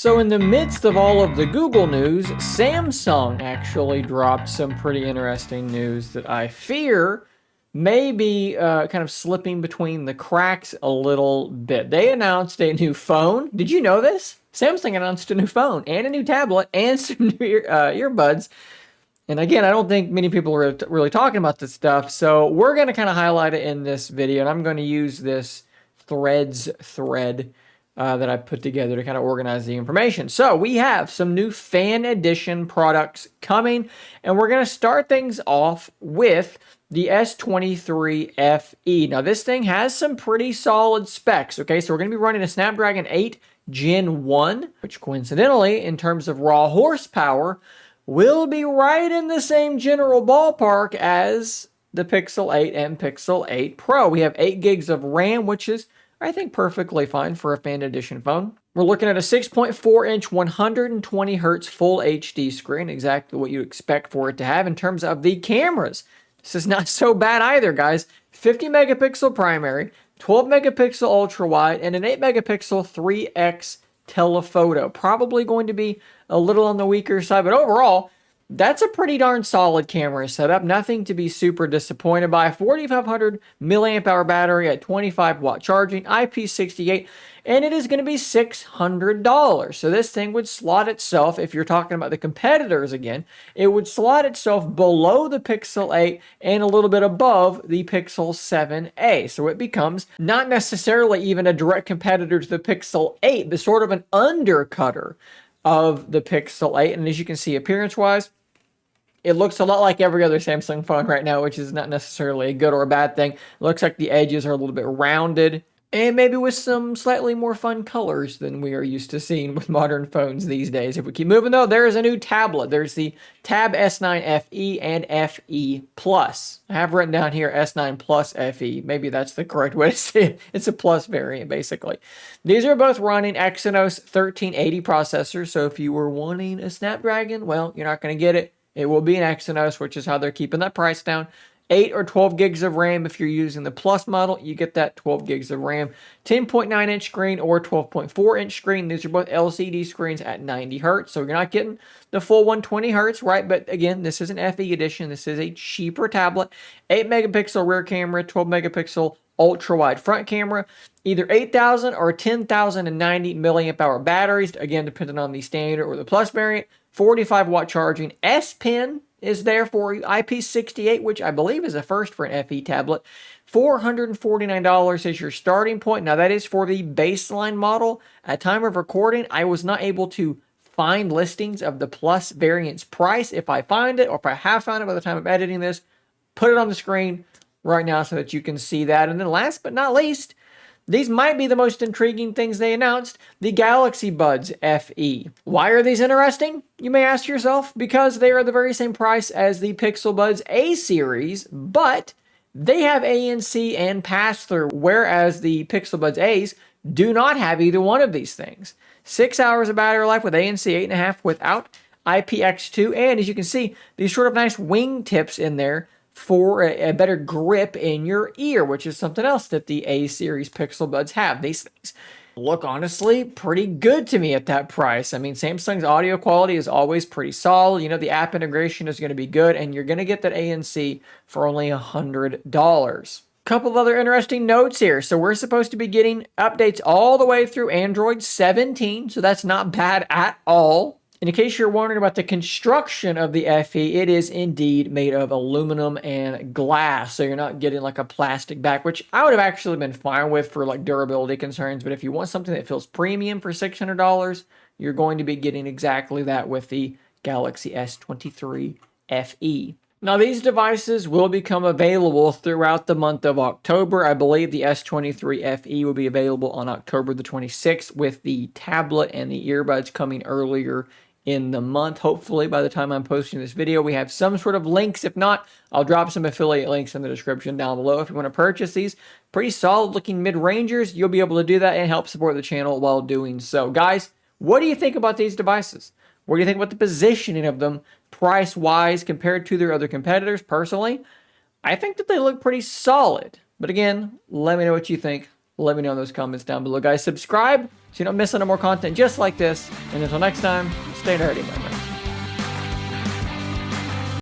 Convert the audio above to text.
So in the midst of all of the Google news, Samsung actually dropped some pretty interesting news that I fear may be kind of slipping between the cracks a little bit. They announced a new phone. Did you know this? Samsung announced a new phone and a new tablet and some new earbuds. And again, I don't think many people are really talking about this stuff. So we're going to kind of highlight it in this video. And I'm going to use this Threads thread that I put together to kind of organize the information. So we have some new fan edition products coming, and we're going to start things off with the S23 FE. Now this thing has some pretty solid specs, okay? So we're going to be running a Snapdragon 8 Gen 1, which coincidentally, in terms of raw horsepower, will be right in the same general ballpark as the Pixel 8 and Pixel 8 Pro. We have 8 gigs of RAM, which is I think perfectly fine for a fan edition phone. We're looking at a 6.4-inch 120 hertz full HD screen, exactly what you expect for it to have in terms of the cameras. This is not so bad either, guys. 50 megapixel primary, 12 megapixel ultra wide, and an 8 megapixel 3x telephoto. Probably going to be a little on the weaker side, but overall, that's a pretty darn solid camera setup. Nothing to be super disappointed by. 4,500 milliamp hour battery at 25 watt charging, IP68, and it is going to be $600. So this thing would slot itself, if you're talking about the competitors again, it would slot itself below the Pixel 8 and a little bit above the Pixel 7a. So it becomes not necessarily even a direct competitor to the Pixel 8, but sort of an undercutter of the Pixel 8. And as you can see, appearance-wise, it looks a lot like every other Samsung phone right now, which is not necessarily a good or a bad thing. It looks like the edges are a little bit rounded, and maybe with some slightly more fun colors than we are used to seeing with modern phones these days. If we keep moving, though, there is a new tablet. There's the Tab S9 FE and FE Plus. I have written down here S9 Plus FE. Maybe that's the correct way to say it. It's a Plus variant, basically. These are both running Exynos 1380 processors, so if you were wanting a Snapdragon, well, you're not going to get it. It will be an Exynos, which is how they're keeping that price down. 8 or 12 gigs of RAM. If you're using the Plus model, you get that 12 gigs of RAM. 10.9-inch screen or 12.4-inch screen. These are both LCD screens at 90 hertz. So you're not getting the full 120 hertz, right? But again, this is an FE edition. This is a cheaper tablet. 8 megapixel rear camera, 12 megapixel ultra wide front camera. Either 8,000 or 10,090 milliamp hour batteries, again, depending on the standard or the Plus variant. 45 watt charging. S Pen is there for you. IP68, which I believe is a first for an FE tablet. $449 is your starting point. Now, that is for the baseline model. At time of recording, I was not able to find listings of the Plus variant's price. If I find it, or if I have found it by the time of editing this, put it on the screen right now so that you can see that. And then last but not least, these might be the most intriguing things they announced, the Galaxy Buds FE. Why are these interesting? You may ask yourself. Because they are the very same price as the Pixel Buds A series, but they have ANC and pass-through, whereas the Pixel Buds A's do not have either one of these things. 6 hours of battery life with ANC, 8.5 without, IPX2, and as you can see, these sort of nice wing tips in there for a better grip in your ear, which is something else that the A-series Pixel Buds have. These things look honestly pretty good to me at that price. I mean, Samsung's audio quality is always pretty solid. You know, the app integration is going to be good, and you're going to get that ANC for only $100. Couple of other interesting notes here. So we're supposed to be getting updates all the way through Android 17, so that's not bad at all. And in case you're wondering about the construction of the FE, it is indeed made of aluminum and glass. So you're not getting like a plastic back, which I would have actually been fine with for like durability concerns. But if you want something that feels premium for $600, you're going to be getting exactly that with the Galaxy S23 FE. Now, these devices will become available throughout the month of October. I believe the S23 FE will be available on October the 26th, with the tablet and the earbuds coming earlier in the month. Hopefully, by the time I'm posting this video, we have some sort of links. If not, I'll drop some affiliate links in the description down below. If you want to purchase these pretty solid looking mid-rangers, you'll be able to do that and help support the channel while doing so. Guys, what do you think about these devices? What do you think about the positioning of them price-wise compared to their other competitors? Personally, I think that they look pretty solid. But again, let me know what you think Let me know in those comments down below, guys. Subscribe so you don't miss any more content just like this. And until next time, stay nerdy, my friends.